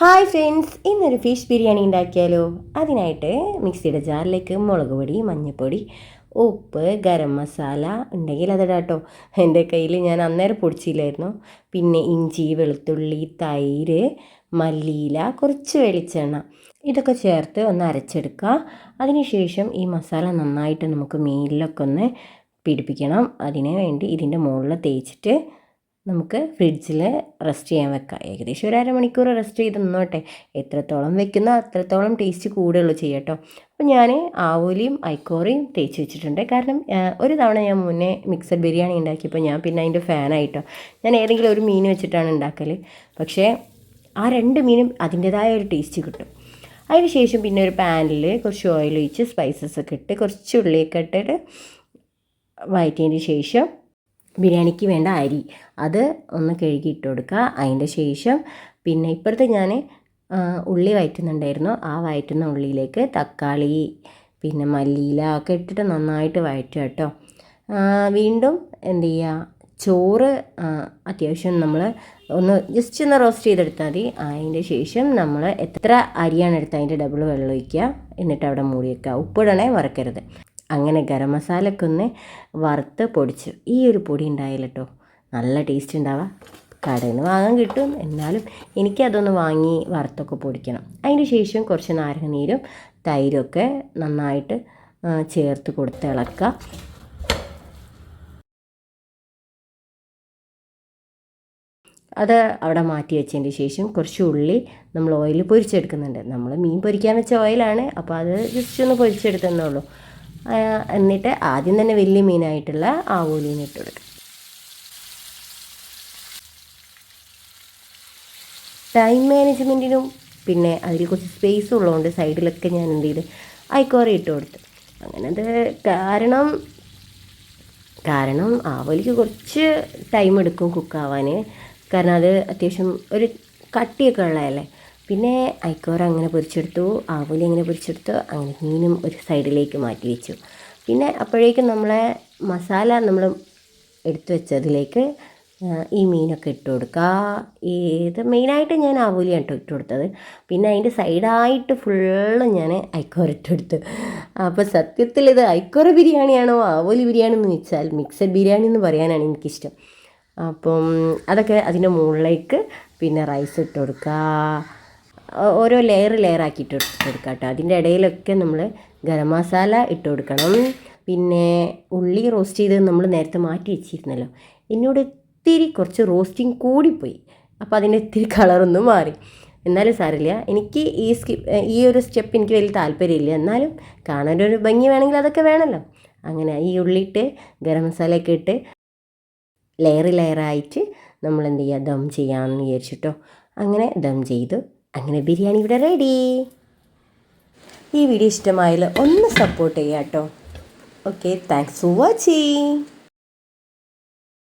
Hi friends, ഇന്നൊരു fish biryani ഉണ്ടാക്കിയാലോ. അതിനായിട്ട് മിക്സിയുടെ ജാറിലേക്ക് മുളക് പൊടി, മഞ്ഞൾപ്പൊടി, ഉപ്പ്, ഗരം മസാല ഉണ്ടെങ്കിൽ അതിടാം കേട്ടോ. എൻ്റെ കയ്യിൽ ഞാൻ അന്നേരം പൊടിച്ചില്ലായിരുന്നു. പിന്നെ ഇഞ്ചി, വെളുത്തുള്ളി, തൈര്, മല്ലിയില, കുറച്ച് വെളിച്ചെണ്ണ, ഇതൊക്കെ ചേർത്ത് ഒന്ന് അരച്ചെടുക്കുക. അതിനുശേഷം ഈ മസാല നന്നായിട്ട് നമുക്ക് മീനിലൊക്കെ ഒന്ന് പിടിപ്പിക്കണം. അതിന് വേണ്ടി ഇതിൻ്റെ മുകളിൽ തേച്ചിട്ട് നമുക്ക് ഫ്രിഡ്ജിൽ റെസ്റ്റ് ചെയ്യാൻ വെക്കാം. ഏകദേശം ഒരു അരമണിക്കൂർ റെസ്റ്റ് ചെയ്ത് നിന്നോട്ടെ. എത്രത്തോളം വെക്കുന്നോ അത്രത്തോളം ടേസ്റ്റ് കൂടുകയുള്ളൂ ചെയ്യുക കേട്ടോ. അപ്പോൾ ഞാൻ ആവോലിയും ഐക്കോറയും തേച്ച് വെച്ചിട്ടുണ്ട്. കാരണം ഒരു തവണ ഞാൻ മുന്നേ മിക്സഡ് ബിരിയാണി ഉണ്ടാക്കിയപ്പോൾ ഞാൻ പിന്നെ അതിൻ്റെ ഫാനായിട്ടോ. ഞാൻ ഏതെങ്കിലും ഒരു മീൻ വെച്ചിട്ടാണ് ഉണ്ടാക്കൽ. പക്ഷേ ആ രണ്ട് മീനും അതിൻ്റേതായ ഒരു ടേസ്റ്റ് കിട്ടും. അതിന് ശേഷം പിന്നെ ഒരു പാനിൽ കുറച്ച് ഓയിൽ ഒഴിച്ച് സ്പൈസസ് ഒക്കെ ഇട്ട് കുറച്ച് ഉള്ളിയൊക്കെ ഇട്ടിട്ട് വഴറ്റിയതിന് ശേഷം ബിരിയാണിക്ക് വേണ്ട അരി അത് ഒന്ന് കഴുകിയിട്ട് കൊടുക്കുക. അതിൻ്റെ ശേഷം പിന്നെ ഇപ്പുറത്ത് ഞാൻ ഉള്ളി വഴറ്റുന്നുണ്ടായിരുന്നു. ആ വഴറ്റുന്ന ഉള്ളിയിലേക്ക് തക്കാളി, പിന്നെ മല്ലിയില ഒക്കെ ഇട്ടിട്ട് നന്നായിട്ട് വഴറ്റുക കേട്ടോ. വീണ്ടും എന്ത് ചെയ്യുക, ചോറ് അത്യാവശ്യം നമ്മൾ ജസ്റ്റ് ഒന്ന് റോസ്റ്റ് ചെയ്തെടുത്താൽ മതി. അതിൻ്റെ ശേഷം നമ്മൾ എത്ര അരിയാണ് എടുത്തത് അതിൻ്റെ ഡബിൾ വെള്ളം ഒഴിക്കുക. എന്നിട്ട് അവിടെ മൂടി വയ്ക്കുക. ഉപ്പിടണേ മറക്കരുത്. അങ്ങനെ ഗരം മസാലയൊക്കെ ഒന്ന് വറുത്ത് പൊടിച്ചു. ഈ ഒരു പൊടി ഉണ്ടായില്ല കേട്ടോ, നല്ല ടേസ്റ്റ് ഉണ്ടാവുക. കടയിൽ നിന്ന് വാങ്ങാൻ കിട്ടും, എന്നാലും എനിക്കതൊന്ന് വാങ്ങി വറുത്തൊക്കെ പൊടിക്കണം. അതിന് ശേഷം കുറച്ച് നാരങ്ങനീരും തൈരൊക്കെ നന്നായിട്ട് ചേർത്ത് കൊടുത്ത് ഇളക്കുക. അത് അവിടെ മാറ്റി വെച്ചതിന് ശേഷം കുറച്ച് ഉള്ളി നമ്മൾ ഓയിൽ പൊരിച്ചെടുക്കുന്നുണ്ട്. നമ്മൾ മീൻ പൊരിക്കാൻ വെച്ച ഓയിലാണ്, അപ്പോൾ അത് ജസ്റ്റ് ഒന്ന് പൊരിച്ചെടുത്തന്നേ ഉള്ളൂ. എന്നിട്ട് ആദ്യം തന്നെ വലിയ മീനായിട്ടുള്ള ആവോലിനെ ഇട്ട് കൊടുക്കുക. ടൈം മാനേജ്മെൻറ്റിനും പിന്നെ അതിൽ കുറച്ച് സ്പേസ് ഉള്ളതുകൊണ്ട് സൈഡിലൊക്കെ ഞാൻ എന്ത് ചെയ്ത് ഐക്കോറ ഇട്ട് കൊടുത്തു. അങ്ങനെ അത് കാരണം ആവോലിക്ക് കുറച്ച് ടൈം എടുക്കും കുക്കാവാൻ. കാരണം അത് അത്യാവശ്യം ഒരു കട്ടിയൊക്കെ ഉള്ളതല്ലേ. പിന്നെ ഐക്കോറ അങ്ങനെ പൊരിച്ചെടുത്തു, ആവോലി അങ്ങനെ പൊരിച്ചെടുത്തു. അങ്ങനെ മീനും ഒരു സൈഡിലേക്ക് മാറ്റി വെച്ചു. പിന്നെ അപ്പോഴേക്കും നമ്മളെ മസാല നമ്മൾ എടുത്തു വെച്ചതിലേക്ക് ഈ മീനൊക്കെ ഇട്ട് കൊടുക്കുക. ഇത് മെയിനായിട്ട് ഞാൻ ആവോലിയാണ് കേട്ടോ ഇട്ട് കൊടുത്തത്. പിന്നെ അതിൻ്റെ സൈഡായിട്ട് ഫുള്ള് ഞാൻ ഐക്കോറ ഇട്ട് കൊടുത്തു. അപ്പോൾ സത്യത്തിൽ ഇത് ഐക്കോറ ബിരിയാണിയാണോ ആവോലി ബിരിയാണി എന്ന് വെച്ചാൽ മിക്സഡ് ബിരിയാണി എന്ന് പറയാനാണ് എനിക്കിഷ്ടം. അപ്പം അതൊക്കെ അതിൻ്റെ മുകളിലേക്ക് പിന്നെ റൈസ് ഇട്ട് കൊടുക്കുക. ഓരോ ലെയർ ആക്കിയിട്ട് കൊടുക്കുക കേട്ടോ. അതിൻ്റെ ഇടയിലൊക്കെ നമ്മൾ ഗരം മസാല ഇട്ട് കൊടുക്കണം. പിന്നെ ഉള്ളി റോസ്റ്റ് ചെയ്ത് നമ്മൾ നേരത്തെ മാറ്റി വെച്ചിരുന്നല്ലോ. എന്നോട് ഇത്തിരി കുറച്ച് റോസ്റ്റിംഗ് കൂടിപ്പോയി. അപ്പോൾ അതിൻ്റെ ഇത്തിരി കളറൊന്നും മാറി. എന്നാലും സാരമില്ല, എനിക്ക് ഈ ഒരു സ്റ്റെപ്പ് എനിക്ക് വലിയ താല്പര്യമില്ല. എന്നാലും കാണാനൊരു ഭംഗി വേണമെങ്കിൽ അതൊക്കെ വേണമല്ലോ. അങ്ങനെ ഈ ഉള്ളിയിട്ട് ഗരം മസാലയൊക്കെ ഇട്ട് ലെയറായിട്ട് നമ്മൾ എന്ത് ചെയ്യുക, ദം ചെയ്യാമെന്ന് വിചാരിച്ചിട്ടോ. അങ്ങനെ ദം ചെയ്തു. അങ്ങനെ ബിരിയാണി ഇവിടെ റെഡി. ഈ വീഡിയോ ഇഷ്ടമായാൽ ഒന്ന് സപ്പോർട്ട് ചെയ്യാം കേട്ടോ. Okay, thanks for watching.